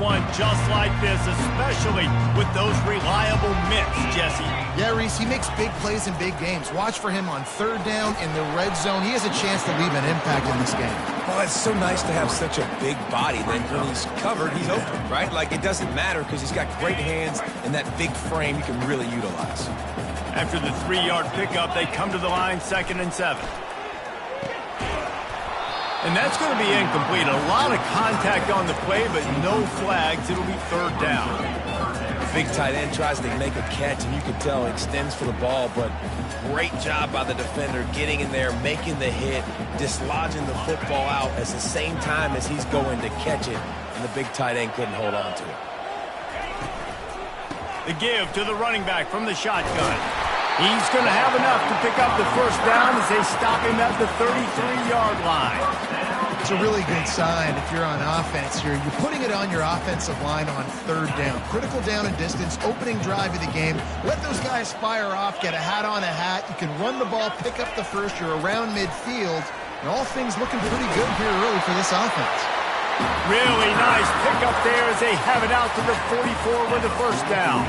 won just like this, especially with those reliable mitts, Jesse. Yeah, Reese, he makes big plays in big games. Watch for him on third down in the red zone. He has a chance to leave an impact in this game. Well, it's so nice to have such a big body. Then when he's covered, he's open, right? Like, it doesn't matter because he's got great hands and that big frame you can really utilize. After the 3-yard pickup, they come to the line, 2nd and 7. And that's going to be incomplete. A lot of contact on the play, but no flags. It'll be 3rd down. Big tight end tries to make a catch, and you can tell he extends for the ball, but great job by the defender getting in there, making the hit, dislodging the football out at the same time as he's going to catch it, and the big tight end couldn't hold on to it. The give to the running back from the shotgun. He's going to have enough to pick up the 1st down as they stop him at the 33-yard line. It's a really good sign if you're on offense here. You're putting it on your offensive line on 3rd down. Critical down and distance, opening drive of the game. Let those guys fire off, get a hat on a hat. You can run the ball, pick up the 1st. You're around midfield. And all things looking pretty good here early for this offense. Really nice pickup there as they have it out to the 44 with the 1st down.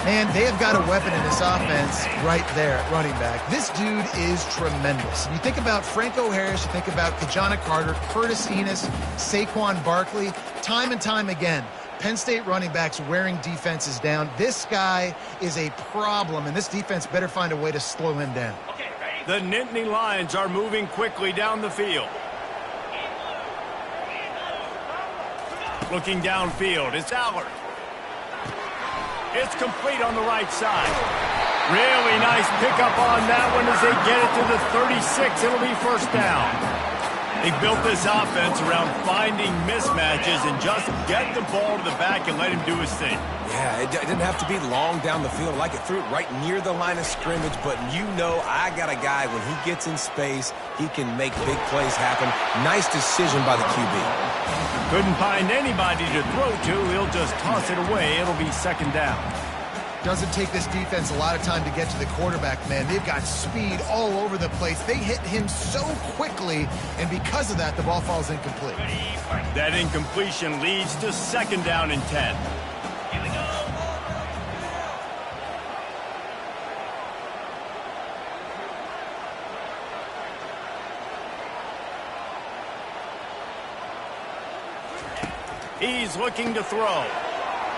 And they have got a weapon in this offense right there at running back. This dude is tremendous. You think about Franco Harris, you think about Kajana Carter, Curtis Enos, Saquon Barkley, time and time again. Penn State running backs wearing defenses down. This guy is a problem, and this defense better find a way to slow him down. The Nittany Lions are moving quickly down the field. Looking downfield, it's Allard. It's complete on the right side. Really nice pickup on that one as they get it to the 36. It'll be 1st down. They built this offense around finding mismatches and just get the ball to the back and let him do his thing. Yeah, it didn't have to be long down the field. Like, it threw it right near the line of scrimmage, but you know I got a guy, when he gets in space, he can make big plays happen. Nice decision by the QB. Couldn't find anybody to throw to. He'll just toss it away. It'll be 2nd down. Doesn't take this defense a lot of time to get to the quarterback, man. They've got speed all over the place. They hit him so quickly, and because of that, the ball falls incomplete. That incompletion leads to 2nd down and 10. He's looking to throw.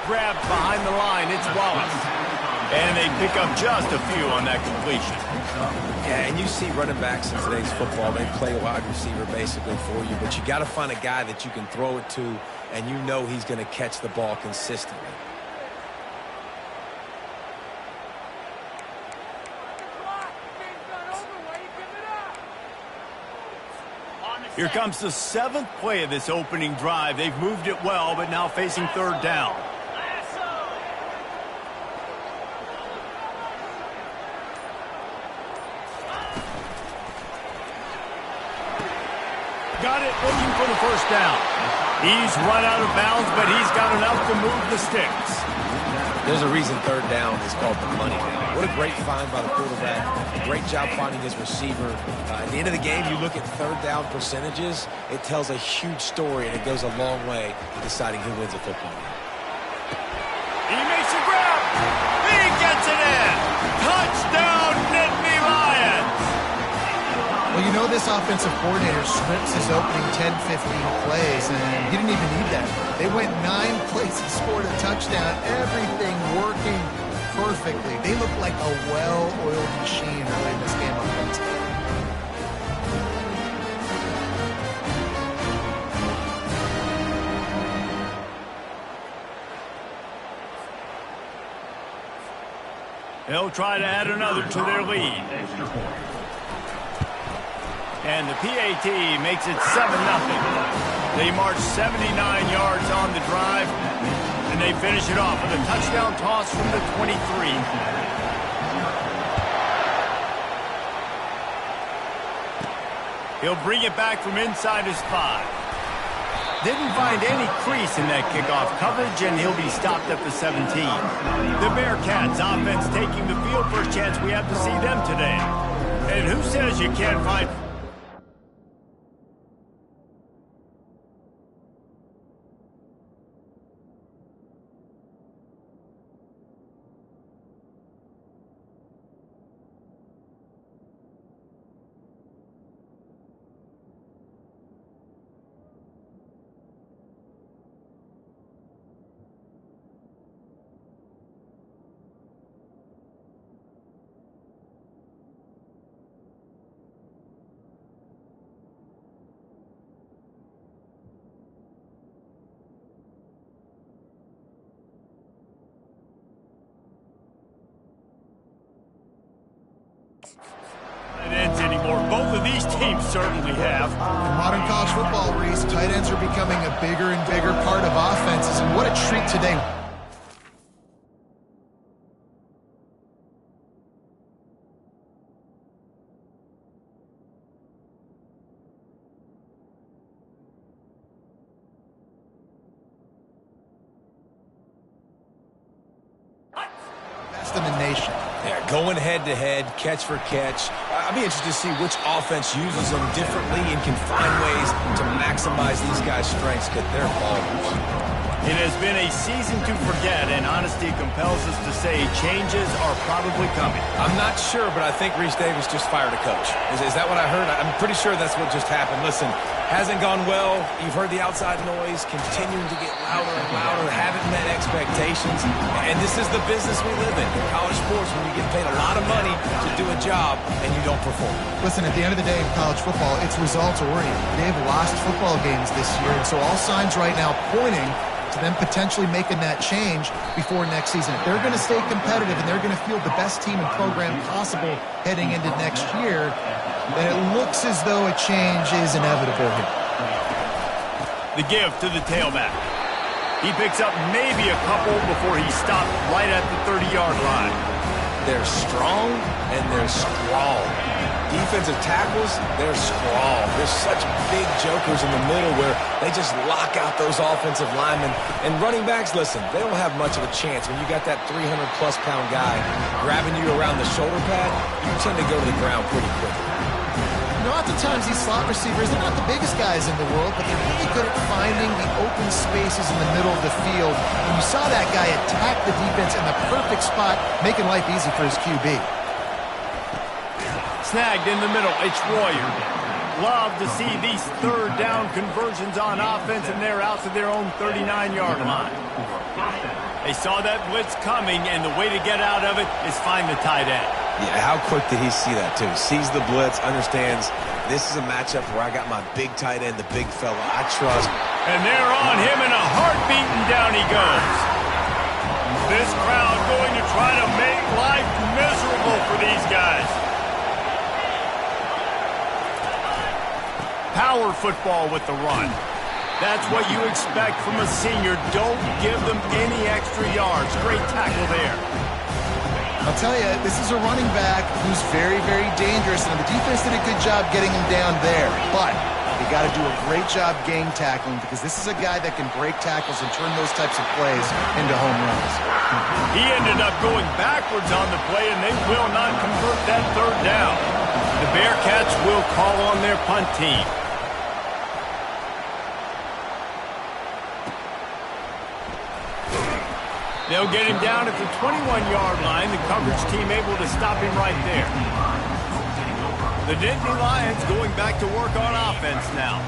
Grabbed behind the line, it's Wallace. And they pick up just a few on that completion. Yeah, and you see running backs in today's football, they play wide receiver basically for you, but you got to find a guy that you can throw it to, and you know he's going to catch the ball consistently. Here comes the 7th play of this opening drive. They've moved it well, but now facing 3rd down. Got it, looking for the 1st down. He's run out of bounds, but he's got enough to move the sticks. There's a reason 3rd down is called the money down. What a great find by the quarterback. Great job finding his receiver. At the end of the game, you look at 3rd down percentages. It tells a huge story, and it goes a long way in deciding who wins a football game. He makes a grab. He gets it in. Touchdown, Nittany Lions. Well, you know this offensive coordinator scripts his opening 10, 15 plays, and he didn't even need that. They went 9 plays and scored a touchdown. Everything working perfectly. They look like a well-oiled machine early in this game offensively. They'll try to add another to their lead. And the PAT makes it 7-0. They march 79 yards on the drive, and they finish it off with a touchdown toss from the 23. He'll bring it back from inside his 5. Didn't find any crease in that kickoff coverage, and he'll be stopped at the 17. The Bearcats offense taking the field. First chance we have to see them today. And who says you can't find... Tight ends anymore. Both of these teams certainly have. In modern college football, Reese, tight ends are becoming a bigger and bigger part of offenses, and what a treat today. Best in the nation. Yeah, going head-to-head, catch for catch. I'd be interested to see which offense uses them differently and can find ways to maximize these guys' strengths because they're ballers. It has been a season to forget, and honesty compels us to say changes are probably coming. I'm not sure, but I think Reese Davis just fired a coach. Is that what I heard? I'm pretty sure that's what just happened. Listen, hasn't gone well. You've heard the outside noise continuing to get louder and louder, haven't met expectations. And this is the business we live in college sports, when you get paid a lot of money to do a job and you don't perform. Listen, at the end of the day in college football, it's results-oriented. They've lost football games this year, and so all signs right now pointing to them potentially making that change before next season. If they're going to stay competitive and they're going to field the best team and program possible heading into next year, then it looks as though a change is inevitable here. The give to the tailback. He picks up maybe a couple before he stopped right at the 30-yard line. They're strong and they're strong. Defensive tackles, they're strong. There's such big jokers in the middle where they just lock out those offensive linemen. And running backs, listen, they don't have much of a chance. When you got that 300-plus pound guy grabbing you around the shoulder pad, you tend to go to the ground pretty quickly. You know, oftentimes these slot receivers, they're not the biggest guys in the world, but they're really good at finding the open spaces in the middle of the field. And you saw that guy attack the defense in the perfect spot, making life easy for his QB. Snagged in the middle, it's Royer. Love to see these third down conversions on offense, and they're out to their own 39-yard line. They saw that blitz coming, and the way to get out of it is find the tight end. Yeah, how quick did he see that, too? Sees the blitz, understands this is a matchup where I got my big tight end, the big fella I trust. And they're on him in a heartbeat, and down he goes. This crowd going to try to make life miserable for these guys. Power football with the run. That's what you expect from a senior. Don't give them any extra yards. Great tackle there. I'll tell you, this is a running back who's very, very dangerous, and the defense did a good job getting him down there. But they got to do a great job game tackling, because this is a guy that can break tackles and turn those types of plays into home runs. He ended up going backwards on the play, and they will not convert that third down. The Bearcats will call on their punt team. They'll get him down at the 21-yard line. The coverage team able to stop him right there. The Nittany Lions going back to work on offense now.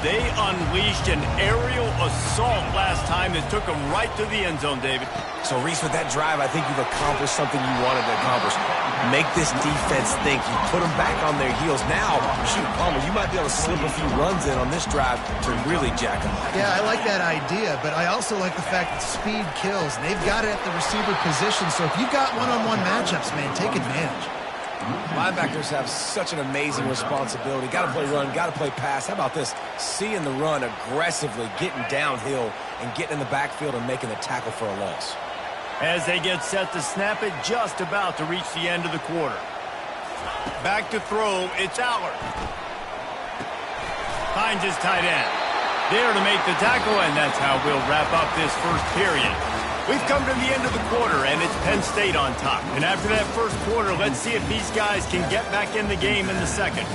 They unleashed an aerial assault last time that took them right to the end zone, David. So, Reese, with that drive, I think you've accomplished something you wanted to accomplish. Make this defense think. You put them back on their heels. Now, shoot, Palmer, you might be able to slip a few runs in on this drive to really jack them up. Yeah, I like that idea, but I also like the fact that speed kills. And they've got it at the receiver position, so if you've got one-on-one matchups, man, take advantage. Linebackers have such an amazing responsibility. Got to play run, got to play pass. How about this? Seeing the run aggressively, getting downhill, and getting in the backfield and making the tackle for a loss. As they get set to snap it, just about to reach the end of the quarter. Back to throw, it's Allard. Finds his tight end. There to make the tackle, and that's how we'll wrap up this first period. We've come to the end of the quarter, and it's Penn State on top. And after that first quarter, let's see if these guys can get back in the game in the second.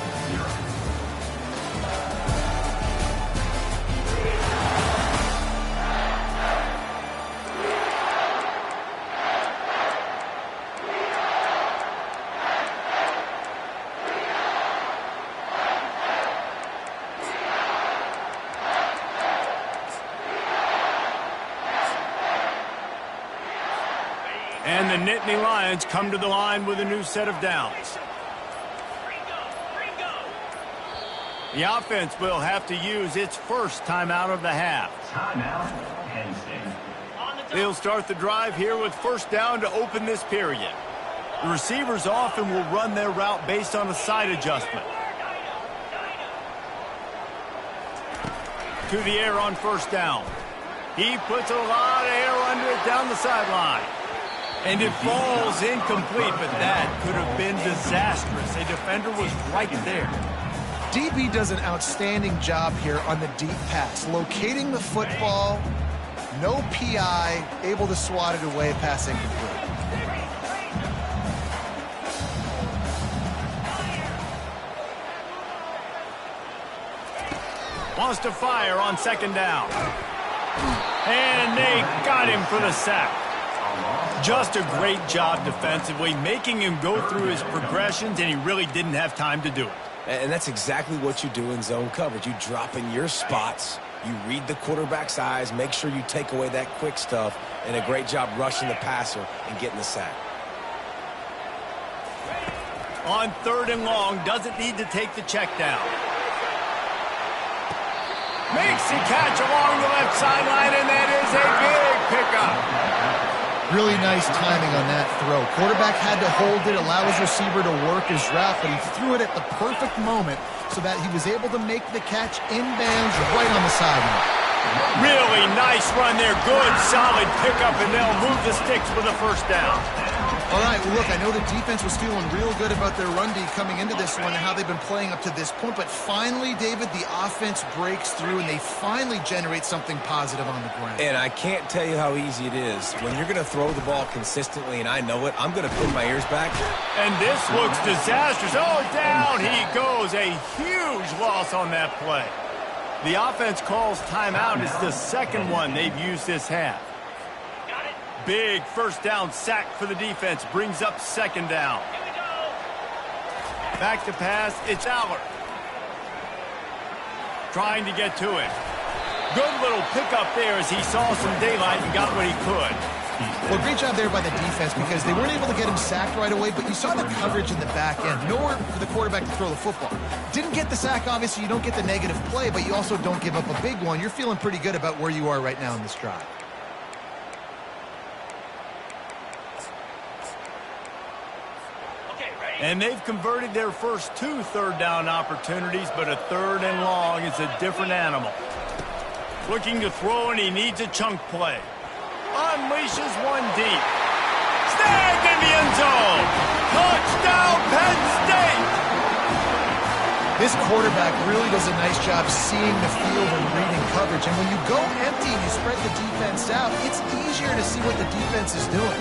And the Nittany Lions come to the line with a new set of downs. The offense will have to use its first timeout of the half. Timeout, Penn State. They'll start the drive here with first down to open this period. The receivers often will run their route based on a side adjustment. To the air on first down. He puts a lot of air under it down the sideline. And it falls incomplete, but that could have been disastrous. A defender was right there. DB does an outstanding job here on the deep pass. Locating the football, no PI, able to swat it away, pass incomplete. Wants to fire on second down. And they got him for the sack. Just a great job defensively, making him go through his progressions, and he really didn't have time to do it. And that's exactly what you do in zone coverage. You drop in your spots, you read the quarterback's eyes, make sure you take away that quick stuff, and a great job rushing the passer and getting the sack. On third and long, doesn't need to take the check down. Makes the catch along the left sideline, and that is a big pickup. Really nice timing on that throw. Quarterback had to hold it, allow his receiver to work his route, but he threw it at the perfect moment so that he was able to make the catch inbounds right on the sideline. Really nice run there. Good, solid pickup, and they'll move the sticks for the first down. All right, well, look, I know the defense was feeling real good about their run D coming into this one and how they've been playing up to this point, but finally, David, the offense breaks through and they finally generate something positive on the ground. And I can't tell you how easy it is. When you're going to throw the ball consistently, and I know it, I'm going to put my ears back. And this looks disastrous. Oh, down he goes. A huge loss on that play. The offense calls timeout. It's the second one they've used this half. Big first down sack for the defense. Brings up second down. Back to pass. It's Allard. Trying to get to it. Good little pickup there as he saw some daylight and got what he could. Well, great job there by the defense because they weren't able to get him sacked right away, but you saw the coverage in the back end. Nowhere for the quarterback to throw the football. Didn't get the sack, obviously. You don't get the negative play, but you also don't give up a big one. You're feeling pretty good about where you are right now in this drive. And they've converted their first two third down opportunities, but a third and long is a different animal. Looking to throw, and he needs a chunk play. Unleashes one deep. Snagged in the end zone. Touchdown, Penn State! This quarterback really does a nice job seeing the field and reading coverage. And when you go empty and you spread the defense out, it's easier to see what the defense is doing.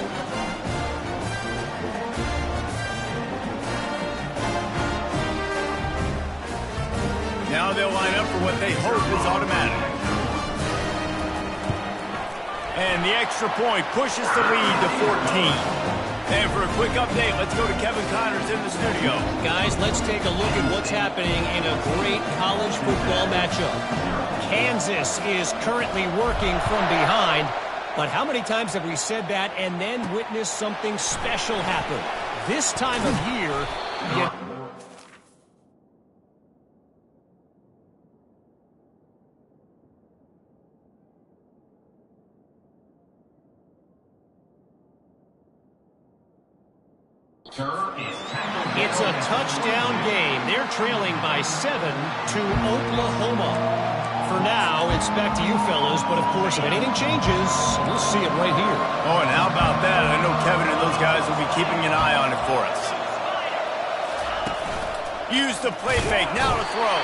Now they'll line up for what they hope is automatic. And the extra point pushes the lead to 14. And for a quick update, let's go to Kevin Connors in the studio. Guys, let's take a look at what's happening in a great college football matchup. Kansas is currently working from behind, but how many times have we said that and then witnessed something special happen? This time of year, it's a touchdown game. They're trailing by 7 to Oklahoma. For now, it's back to you fellas, but of course, if anything changes, we'll see it right here. Oh, and how about that? I know Kevin and those guys will be keeping an eye on it for us. Use the play fake, now to throw.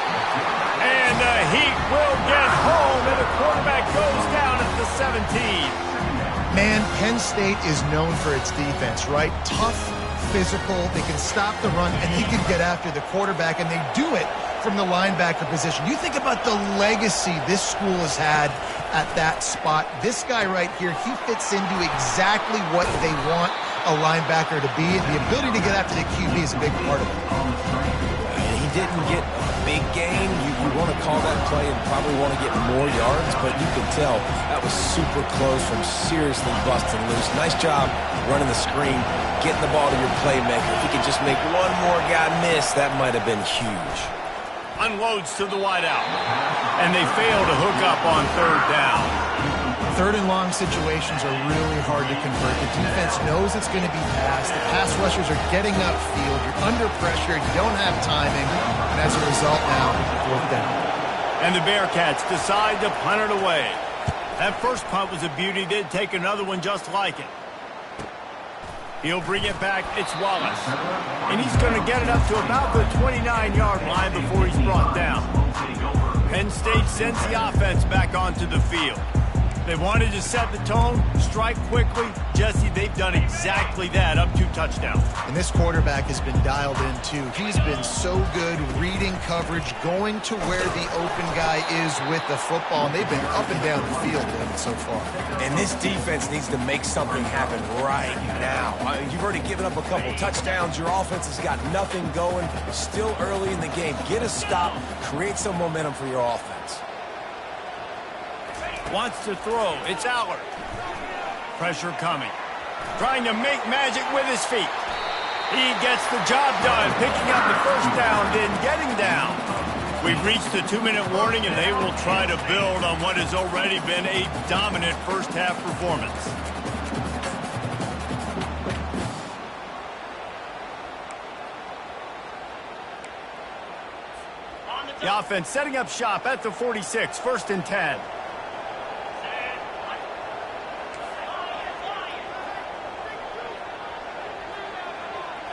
And the Heat will get home, and the quarterback goes down at the 17. Man, Penn State is known for its defense, right? Tough, physical, they can stop the run, and they can get after the quarterback, and they do it from the linebacker position. You think about the legacy this school has had at that spot. This guy right here, he fits into exactly what they want a linebacker to be, and the ability to get after the QB is a big part of it. He didn't get a big gain. You want to call that play and probably want to get more yards, but you can tell that was super close from seriously busting loose. Nice job running the screen, getting the ball to your playmaker. If he could just make one more guy miss, that might have been huge. Unloads to the wideout. And they fail to hook up on third down. Third and long situations are really hard to convert. The defense knows it's going to be passed. The pass rushers are getting upfield. You're under pressure. You don't have timing. And as a result now, fourth down. And the Bearcats decide to punt it away. That first punt was a beauty. They'd take another one just like it. He'll bring it back. It's Wallace. And he's going to get it up to about the 29-yard line before he's brought down. Penn State sends the offense back onto the field. They wanted to set the tone, strike quickly. Jesse, they've done exactly that, up 2 touchdowns. And this quarterback has been dialed in, too. He's been so good reading coverage, going to where the open guy is with the football, and they've been up and down the field with it so far. And this defense needs to make something happen right now. You've already given up a couple touchdowns. Your offense has got nothing going. Still early in the game. Get a stop. Create some momentum for your offense. Wants to throw. It's Allard. Pressure coming. Trying to make magic with his feet. He gets the job done, picking up the first down, then getting down. We've reached the 2-minute warning, and they will try to build on what has already been a dominant first-half performance. The offense setting up shop at the 46, 1st and 10.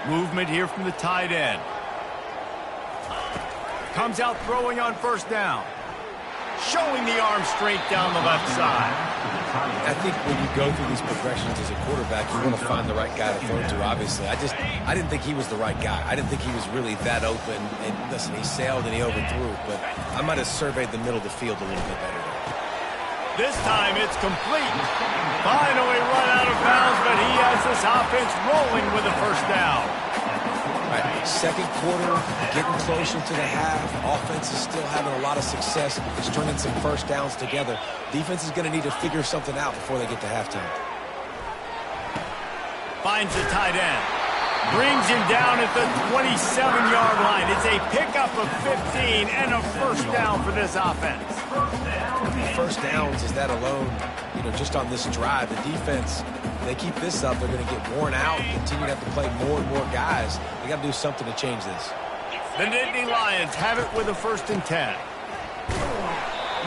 Movement here from the tight end. Comes out throwing on first down. Showing the arm straight down the left side. I think when you go through these progressions as a quarterback, you want to find the right guy to throw to, obviously. I didn't think he was the right guy. I didn't think he was really that open. And listen, he sailed and he overthrew, but I might have surveyed the middle of the field a little bit better. This time it's complete. Finally run out of bounds, but he has this offense rolling with a first down. Right. Second quarter, getting closer to the half. Offense is still having a lot of success. It's turning some first downs together. Defense is going to need to figure something out before they get to halftime. Finds the tight end. Brings him down at the 27-yard line. It's a pickup of 15 and a first down for this offense. First downs is that alone, just on this drive. The defense, they keep this up, they're going to get worn out, continue to have to play more and more guys. They got to do something to change this. The Nittany Lions have it with a 1st and 10.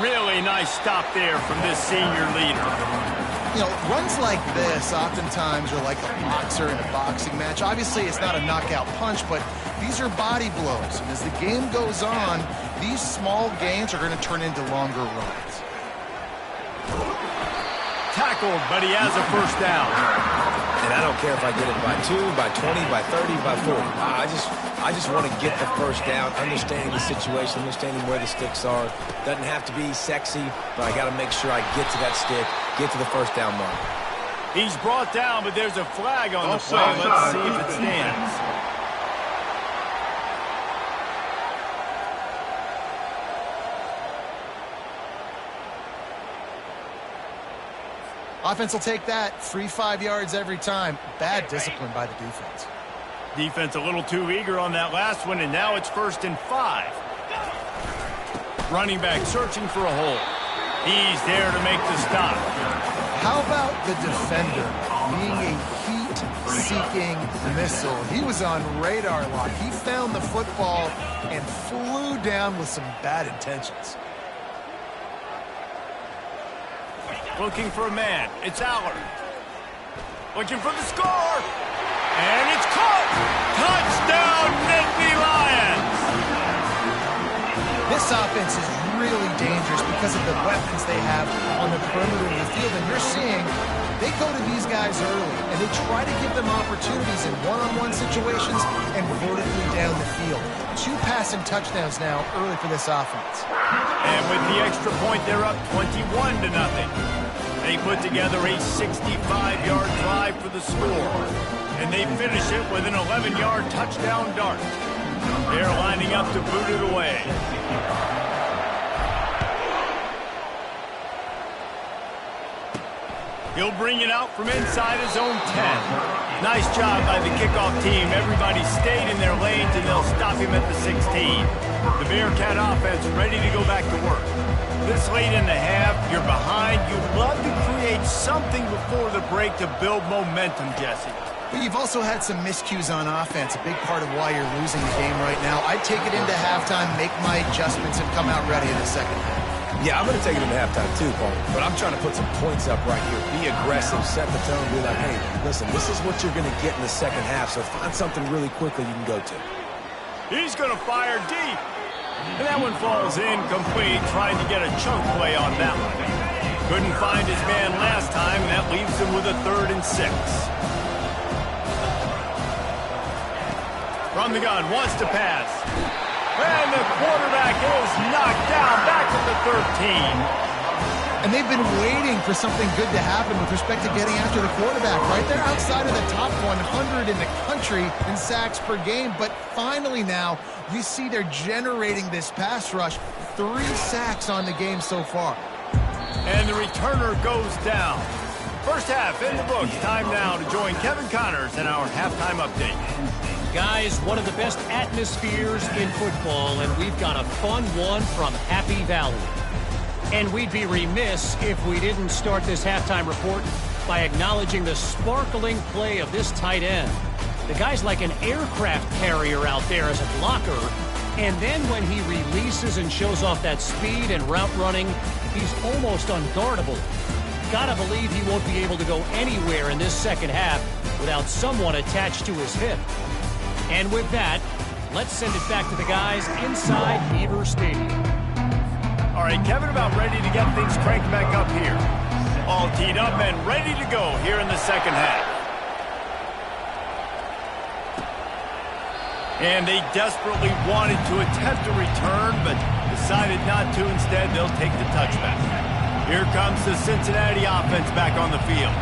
Really nice stop there from this senior leader. Runs like this oftentimes are like a boxer in a boxing match. Obviously, it's not a knockout punch, but these are body blows. And as the game goes on, these small gains are going to turn into longer runs. Tackled, but he has a first down. And I don't care if I get it by 2, by 20, by 30, by 40. I just want to get the first down, understanding the situation, understanding where the sticks are. Doesn't have to be sexy, but I got to make sure I get to that stick, get to the first down mark. He's brought down, but there's a flag on the play. Let's see if it stands. Offense will take that. Free 5 yards every time. Bad discipline by the defense. Defense a little too eager on that last one, and now it's 1st and 5. Running back searching for a hole. He's there to make the stop. How about the defender being a heat-seeking missile? He was on radar lock. He found the football and flew down with some bad intentions. Looking for a man. It's Allard. Looking for the score. And it's caught. Touchdown, Nittany Lions. This offense is really dangerous because of the weapons they have on the perimeter of the field. And you're seeing they go to these guys early, and they try to give them opportunities in one-on-one situations and vertically down the field. 2 passing touchdowns now early for this offense. And with the extra point, they're up 21-0. They put together a 65-yard drive for the score. And they finish it with an 11-yard touchdown dart. They're lining up to boot it away. He'll bring it out from inside his own 10. Nice job by the kickoff team. Everybody stayed in their lanes, and they'll stop him at the 16. The Bearcat offense ready to go back to work. This late in the half, you're behind. You'd love to create something before the break to build momentum, Jesse. But you've also had some miscues on offense, a big part of why you're losing the game right now. I'd take it into halftime, make my adjustments, and come out ready in the second half. Yeah, I'm going to take it into halftime too, Paul. But I'm trying to put some points up right here. Be aggressive, set the tone, be like, hey, listen, this is what you're going to get in the second half, so find something really quickly you can go to. He's going to fire deep. And that one falls incomplete, trying to get a chunk play on that one. Couldn't find his man last time, and that leaves him with a 3rd and 6. From the gun, wants to pass. And the quarterback is knocked down back at the 13. And they've been waiting for something good to happen with respect to getting after the quarterback, right? They're outside of the top 100 in the country in sacks per game, but finally now you see they're generating this pass rush. 3 sacks on the game so far. And the returner goes down. First half in the books. Time now to join Kevin Connors in our halftime update. Guys, one of the best atmospheres in football, and we've got a fun one from Happy Valley. And we'd be remiss if we didn't start this halftime report by acknowledging the sparkling play of this tight end. The guy's like an aircraft carrier out there as a blocker, and then when he releases and shows off that speed and route running, he's almost unguardable. Gotta believe he won't be able to go anywhere in this second half without someone attached to his hip. And with that, let's send it back to the guys inside Beaver Stadium. All right, Kevin, about ready to get things cranked back up here. All teed up and ready to go here in the second half. And they desperately wanted to attempt a return, but decided not to. Instead, they'll take the touchback. Here comes the Cincinnati offense back on the field.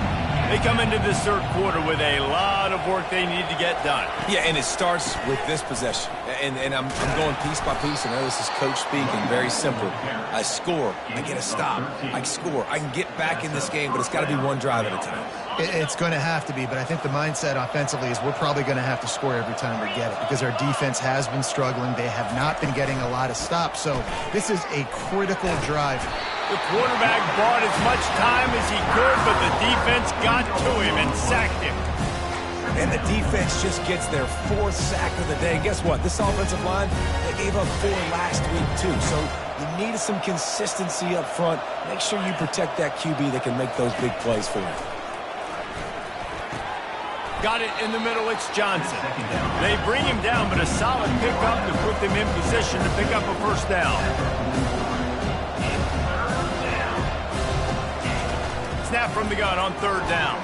They come into this third quarter with a lot of work they need to get done. Yeah, and it starts with this possession. And I'm going piece by piece. I know this is coach speaking, very simple. I score, I get a stop, I score. I can get back in this game, but it's got to be one drive at a time. It's going to have to be, but I think the mindset offensively is we're probably going to have to score every time we get it because our defense has been struggling. They have not been getting a lot of stops, so this is a critical drive. The quarterback bought as much time as he could, but the defense got to him and sacked him. And the defense just gets their 4th sack of the day. Guess what? This offensive line, they gave up 4 last week too, so you need some consistency up front. Make sure you protect that QB that can make those big plays for you. Got it in the middle, it's Johnson. They bring him down, but a solid pickup to put them in position to pick up a first down. Snap from the gun on 3rd down.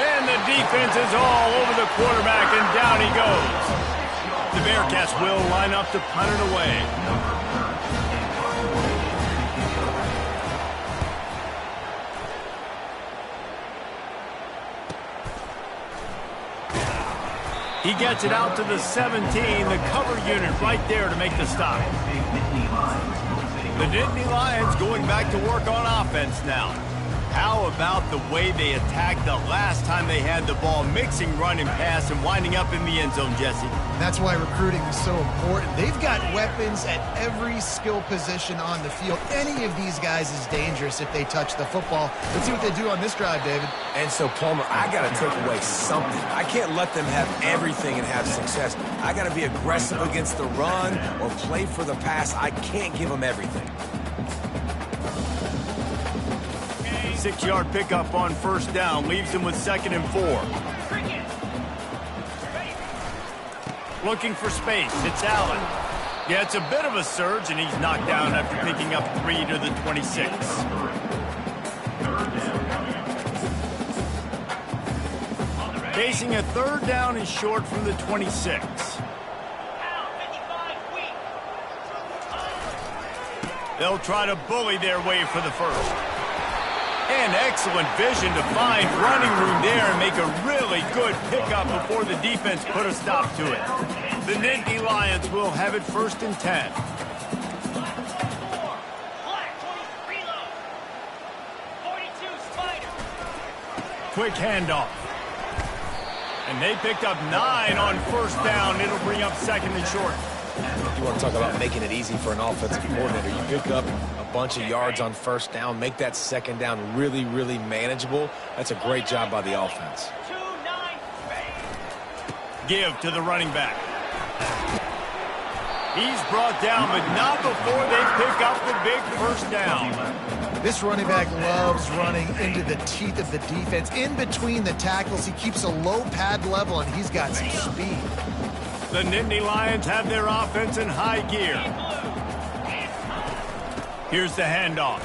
And the defense is all over the quarterback, and down he goes. The Bearcats will line up to punt it away. He gets it out to the 17, the cover unit right there to make the stop. The Nittany Lions going back to work on offense now. How about the way they attacked the last time they had the ball, mixing run and pass and winding up in the end zone, Jesse? That's why recruiting is so important. They've got weapons at every skill position on the field. Any of these guys is dangerous if they touch the football. Let's see what they do on this drive, David. And so, Palmer, I got to take away something. I can't let them have everything and have success. I got to be aggressive against the run or play for the pass. I can't give them everything. 6-yard pickup on 1st down leaves him with 2nd and 4. Looking for space. It's Allen. Yeah, it's a bit of a surge, and he's knocked down after picking up 3 to the 26. Facing a 3rd down and short from the 26. They'll try to bully their way for the first. And excellent vision to find running room there and make a really good pickup before the defense put a stop to it. The Nittany Lions will have it 1st and 10. Quick handoff. And they picked up 9 on 1st down. It'll bring up 2nd and short. You want to talk about making it easy for an offensive coordinator. You pick up a bunch of yards on first down, make that second down really, really manageable. That's a great job by the offense. Give to the running back. He's brought down, but not before they pick up the big first down. This running back loves running into the teeth of the defense. In between the tackles, he keeps a low pad level, and he's got some speed. The Nittany Lions have their offense in high gear. Here's the handoff.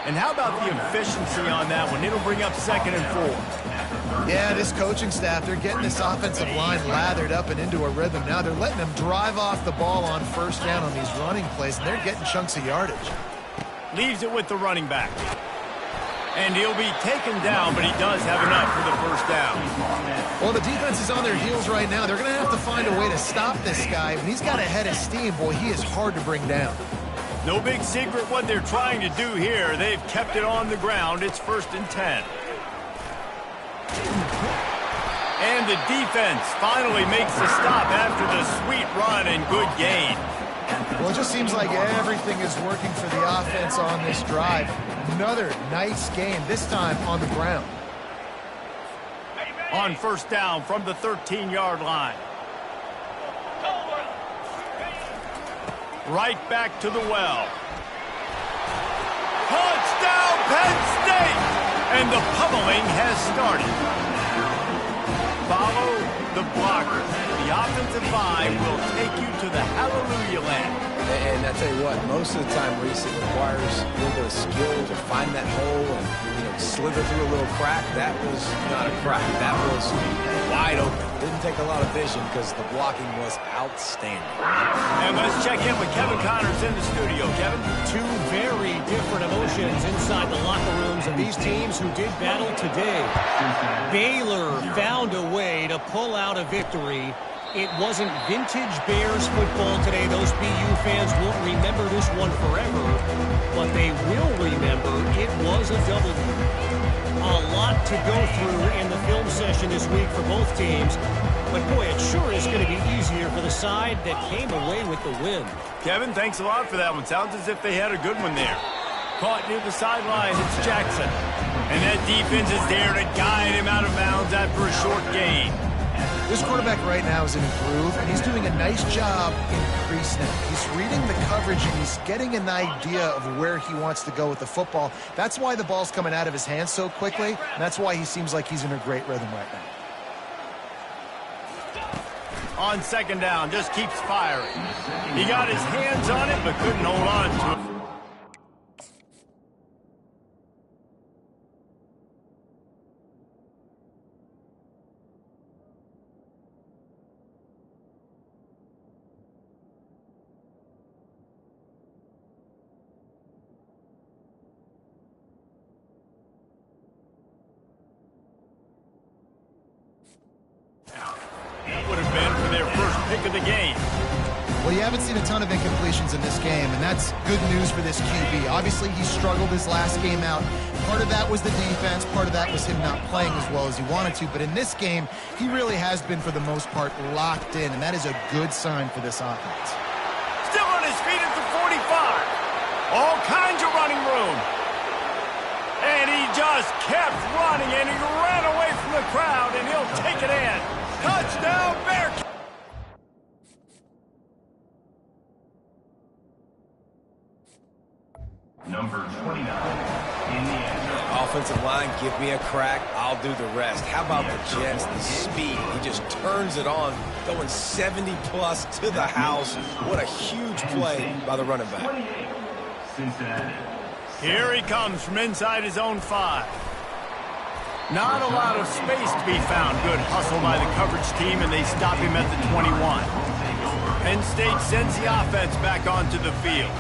And how about the efficiency on that one? It'll bring up 2nd and 4. Yeah, this coaching staff, they're getting this offensive line lathered up and into a rhythm. Now they're letting them drive off the ball on first down on these running plays, and they're getting chunks of yardage. Leaves it with the running back. And he'll be taken down, but he does have enough for the first down. Well, the defense is on their heels right now. They're going to have to find a way to stop this guy. When he's got a head of steam, boy, he is hard to bring down. No big secret what they're trying to do here. They've kept it on the ground. It's 1st and 10. And the defense finally makes the stop after the sweet run and good gain. Well, it just seems like everything is working for the offense on this drive. Another nice game, this time on the ground. On first down from the 13-yard line. Right back to the well. Touchdown, Penn State! And the pummeling has started. Follow the blocker. The offensive line will take you to the hallelujah land. And I tell you what, most of the time, Reese, it requires a little bit of skill to find that hole and, slither through a little crack. That was not a crack. That was wide open. Didn't take a lot of vision because the blocking was outstanding. And let's check in with Kevin Connors in the studio. Kevin? Two very different emotions inside the locker rooms of these teams who did battle today. Baylor found a way to pull out a victory. It wasn't vintage Bears football today. Those BU fans won't remember this one forever, but they will remember it was a W. A lot to go through in the film session this week for both teams, but boy, it sure is going to be easier for the side that came away with the win. Kevin, thanks a lot for that one. Sounds as if they had a good one there. Caught near the sideline, it's Jackson. And that defense is there to guide him out of bounds after a short gain. This quarterback right now is in a groove, and he's doing a nice job increasing it. He's reading the coverage, and he's getting an idea of where he wants to go with the football. That's why the ball's coming out of his hands so quickly, and that's why he seems like he's in a great rhythm right now. On second down, just keeps firing. He got his hands on it, but couldn't hold on to it. Would have been for their first pick of the game. Well, you haven't seen a ton of incompletions in this game, and that's good news for this QB. Obviously, he struggled his last game out. Part of that was the defense. Part of that was him not playing as well as he wanted to. But in this game, he really has been, for the most part, locked in, and that is a good sign for this offense. Still on his feet at the 45. All kinds of running room. And he just kept running, and he ran away from the crowd, and he'll take it in. Touchdown, Bearcats! Number 29 in the end. Offensive line, give me a crack, I'll do the rest. How about the Jets, the speed? He just turns it on, going 70-plus to the house. What a huge play by the running back. 28, Cincinnati. Here he comes from inside his own 5. Not a lot of space to be found. Good hustle by the coverage team, and they stop him at the 21. Penn State sends the offense back onto the field.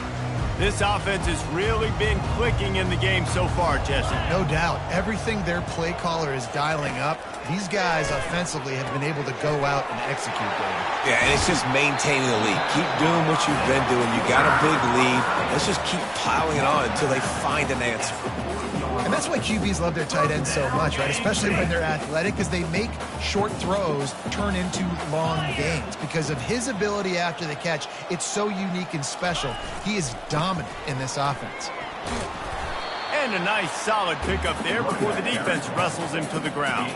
This offense has really been clicking in the game so far, Jesse. No doubt. Everything their play caller is dialing up, these guys offensively have been able to go out and execute them. Yeah, and it's just maintaining the lead. Keep doing what you've been doing. You got a big lead. Let's just keep piling it on until they find an answer. And that's why QBs love their tight ends so much, right? Especially when they're athletic, because they make short throws turn into long gains. Because of his ability after the catch, it's so unique and special. He is dominant in this offense. And a nice solid pickup there before the defense wrestles him to the ground.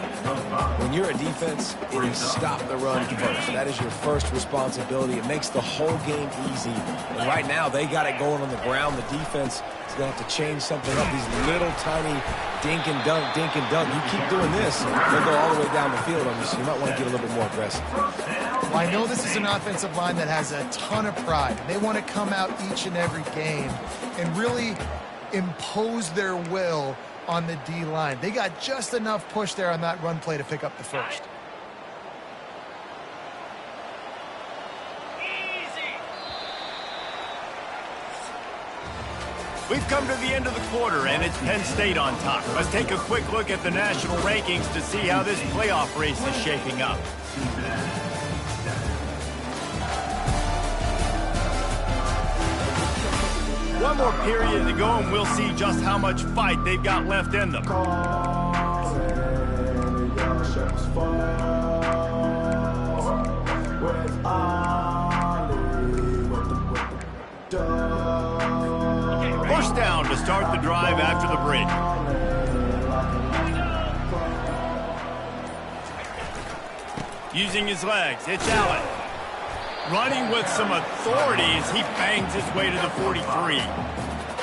When you're a defense, it is stop the run first. That is your first responsibility. It makes the whole game easy. And right now, they got it going on the ground. The defense is going to have to change something up. These little tiny dink and dunk, dink and dunk. You keep doing this, they'll go all the way down the field on you, so you might want to get a little bit more aggressive. Well, I know this is an offensive line that has a ton of pride. They want to come out each and every game and really impose their will on the D-line. They got just enough push there on that run play to pick up the first. We've come to the end of the quarter, and it's Penn State on top. Let's take a quick look at the national rankings to see how this playoff race is shaping up. One more period to go, and we'll see just how much fight they've got left in them. First down to start the drive after the break. Using his legs, it's Allen. Running with some authority as he bangs his way to the 43.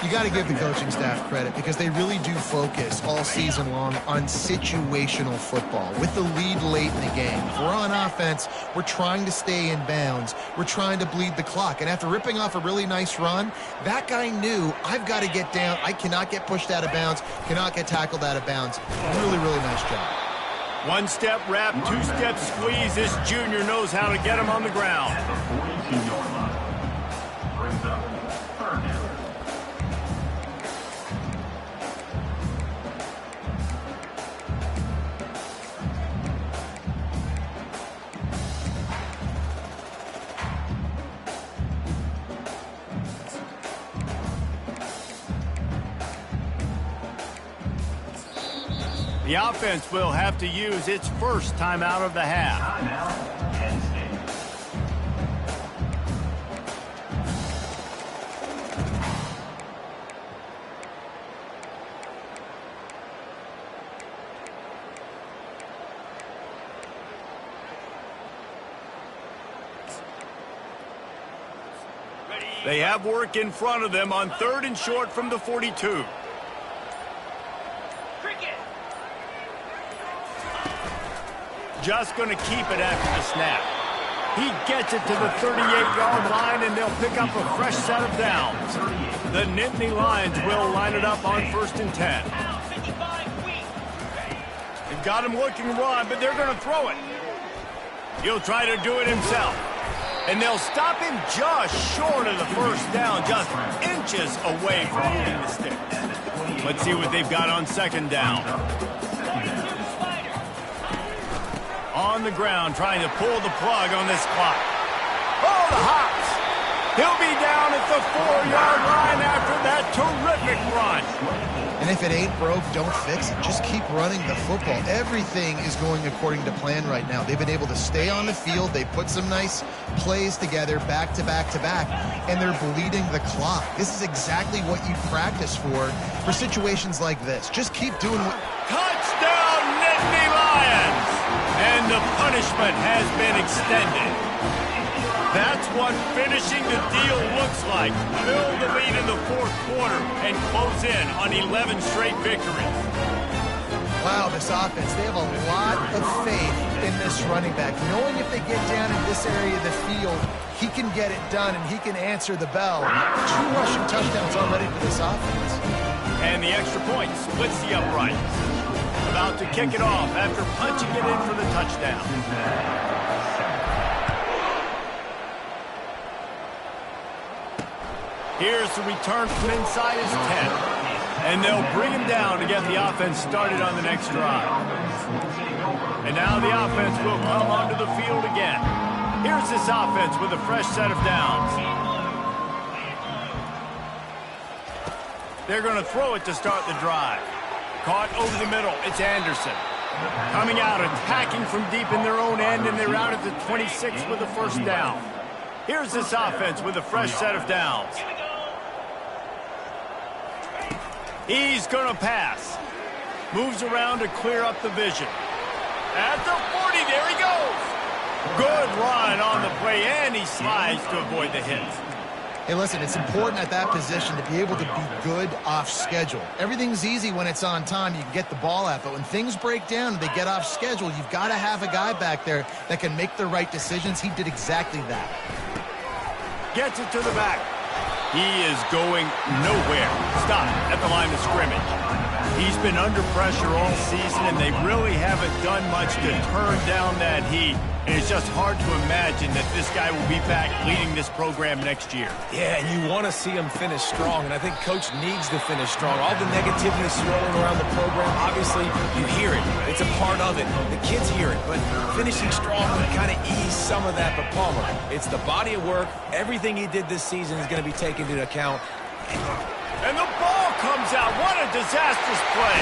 You got to give the coaching staff credit because they really do focus all season long on situational football. With the lead late in the game, if we're on offense, we're trying to stay in bounds. We're trying to bleed the clock. And after ripping off a really nice run, that guy knew, I've got to get down. I cannot get pushed out of bounds, cannot get tackled out of bounds. Really, really nice job. One-step wrap, two-step squeeze. This junior knows how to get him on the ground. The 42-yard line. Brings up third down. The offense will have to use its first timeout of the half. Timeout, Penn State. They have work in front of them on 3rd and short from the 42. Just going to keep it after the snap. He gets it to the 38-yard line, and they'll pick up a fresh set of downs. The Nittany Lions will line it up on 1st and 10. They've got him looking to run, but they're going to throw it. He'll try to do it himself. And they'll stop him just short of the first down, just inches away from moving the sticks. Let's see what they've got on 2nd down. On the ground, trying to pull the plug on this clock. Oh, the hops. He'll be down at the 4-yard line after that terrific run. And if it ain't broke, don't fix it. Just keep running the football. Everything is going according to plan right now. They've been able to stay on the field. They put some nice plays together back to back to back, and they're bleeding the clock. This is exactly what you practice for situations like this. Just keep doing what... Touchdown, Nittany Lions! And the punishment has been extended. That's what finishing the deal looks like. Build the lead in the 4th quarter and close in on 11 straight victories. Wow, this offense, they have a lot of faith in this running back. Knowing if they get down in this area of the field, he can get it done and he can answer the bell. 2 rushing touchdowns already for this offense. And the extra point splits the uprights. About to kick it off after punching it in for the touchdown. Here's the return from inside his 10. And they'll bring him down to get the offense started on the next drive. And now the offense will come onto the field again. Here's this offense with a fresh set of downs. They're going to throw it to start the drive. Caught over the middle. It's Anderson. Coming out, attacking from deep in their own end, and they're out at the 26 with a first down. Here's this offense with a fresh set of downs. He's going to pass. Moves around to clear up the vision. At the 40, there he goes. Good run on the play, and he slides to avoid the hit. Hey, listen, it's important at that position to be able to be good off schedule. Everything's easy when it's on time. You can get the ball out, but when things break down and they get off schedule, you've got to have a guy back there that can make the right decisions. He did exactly that. Gets it to the back. He is going nowhere. Stop at the line of scrimmage. He's been under pressure all season, and they really haven't done much to turn down that heat. And it's just hard to imagine that this guy will be back leading this program next year. Yeah, and you want to see him finish strong, and I think Coach needs to finish strong. All the negativity swirling around the program, obviously, you hear it. It's a part of it. The kids hear it, but finishing strong would kind of ease some of that. But Palmer, it's the body of work. Everything he did this season is going to be taken into account. And the ball comes out. What a disastrous play.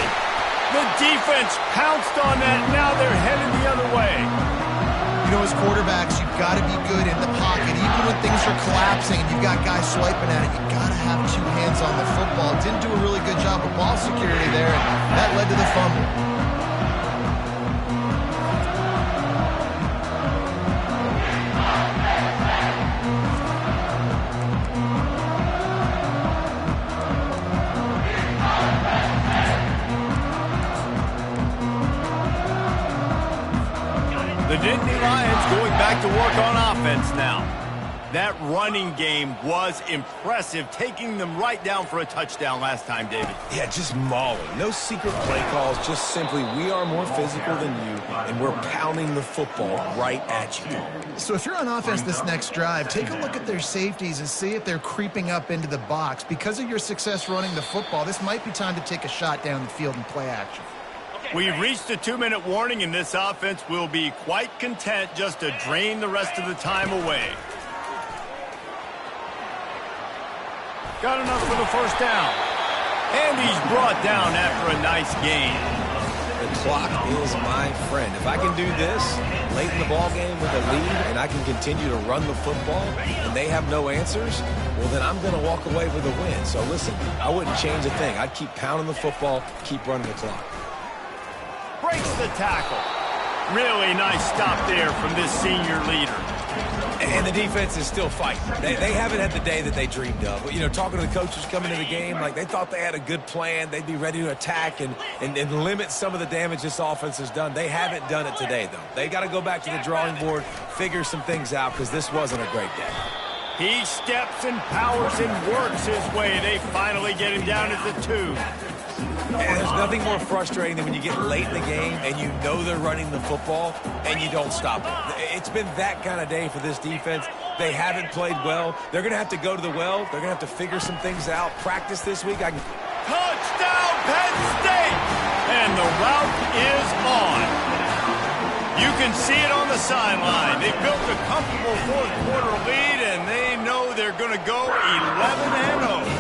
The defense pounced on that. Now they're headed the other way. You know, as quarterbacks, you've got to be good in the pocket. Even when things are collapsing and you've got guys swiping at it, you've got to have two hands on the football. Didn't do a really good job of ball security there, and that led to the fumble. The Nittany Lions going back to work on offense now. That running game was impressive, taking them right down for a touchdown last time, David. Yeah, just mauling. No secret play calls, just simply we are more physical than you, and we're pounding the football right at you. So if you're on offense this next drive, take a look at their safeties and see if they're creeping up into the box. Because of your success running the football, this might be time to take a shot down the field and play action. We've reached a 2-minute warning, and this offense will be quite content just to drain the rest of the time away. Got enough for the first down. And he's brought down after a nice gain. The clock is my friend. If I can do this late in the ball game with a lead and I can continue to run the football and they have no answers, well, then I'm going to walk away with a win. So, listen, I wouldn't change a thing. I'd keep pounding the football, keep running the clock. Breaks the tackle. Really nice stop there from this senior leader. And the defense is still fighting. They haven't had the day that they dreamed of. But, you know, talking to the coaches coming into the game, like they thought they had a good plan. They'd be ready to attack and limit some of the damage this offense has done. They haven't done it today, though. They got to go back to the drawing board, figure some things out, because this wasn't a great day. He steps and powers and works his way. They finally get him down at the 2. And there's nothing more frustrating than when you get late in the game and you know they're running the football and you don't stop it. It's been that kind of day for this defense. They haven't played well. They're going to have to go to the well. They're going to have to figure some things out. Practice this week. Touchdown, Penn State! And the route is on. You can see it on the sideline. They built a comfortable fourth-quarter lead, and they know they're going to go 11-0.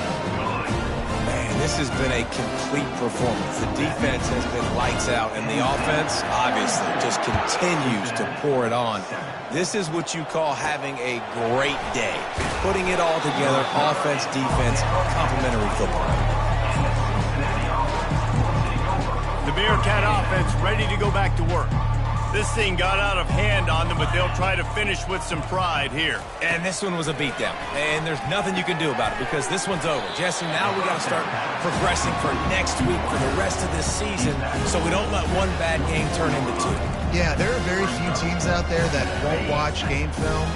This has been a complete performance. The defense has been lights out, and the offense, obviously, just continues to pour it on. This is what you call having a great day. Putting it all together, offense, defense, complementary football. The Bearcat offense ready to go back to work. This thing got out of hand on them, but they'll try to finish with some pride here. And this one was a beatdown. And there's nothing you can do about it because this one's over. Jesse, now we got to start progressing for next week for the rest of this season so we don't let one bad game turn into 2. Yeah, there are very few teams out there that won't watch game film.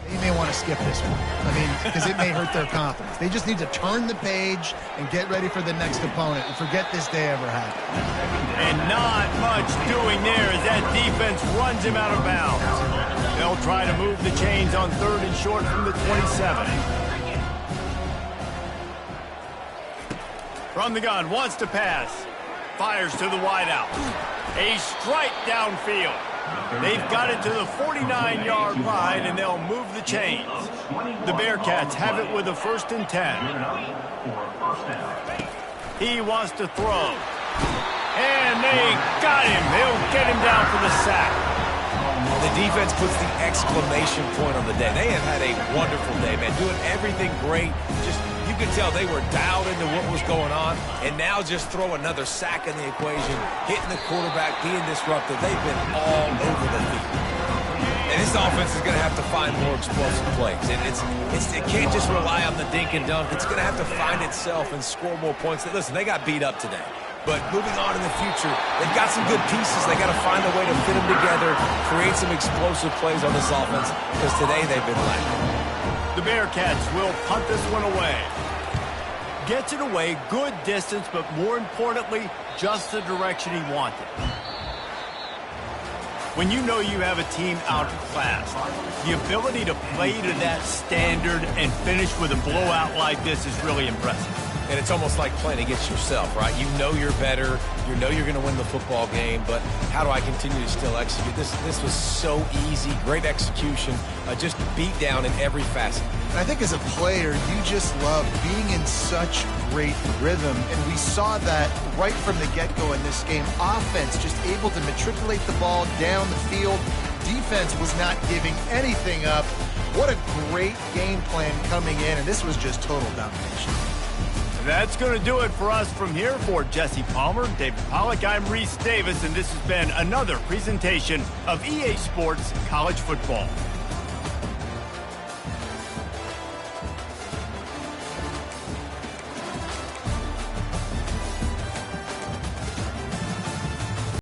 They may want to skip this one. I mean, because it may hurt their confidence. They just need to turn the page and get ready for the next opponent and forget this day ever happened. And not much doing there as that defense runs him out of bounds. They'll try to move the chains on 3rd and short from the 27. From the gun, wants to pass. Fires to the wideout. A strike downfield. They've got it to the 49-yard line, and they'll move the chains. The Bearcats have it with a 1st and 10. He wants to throw. And they got him. They'll get him down for the sack. The defense puts the exclamation point on the day. They have had a wonderful day, man. Doing everything great. Just, you could tell they were dialed into what was going on. And now just throw another sack in the equation. Hitting the quarterback, being disruptive. They've been all over the field. And this offense is going to have to find more explosive plays. And it can't just rely on the dink and dunk. It's going to have to find itself and score more points. Listen, they got beat up today. But moving on in the future, they've got some good pieces. They got to find a way to fit them together, create some explosive plays on this offense, because today they've been lacking. The Bearcats will punt this one away. Gets it away, good distance, but more importantly, just the direction he wanted. When you know you have a team outclassed, the ability to play to that standard and finish with a blowout like this is really impressive. And it's almost like playing against yourself, right? You know you're better. You know you're going to win the football game, but how do I continue to still execute? This was so easy, great execution, just beat down in every facet. And I think as a player, you just love being in such great rhythm, and we saw that right from the get-go in this game. Offense just able to matriculate the ball down the field. Defense was not giving anything up. What a great game plan coming in, and this was just total domination. That's going to do it for us from here. For Jesse Palmer, David Pollack, I'm Reese Davis, and this has been another presentation of EA Sports College Football.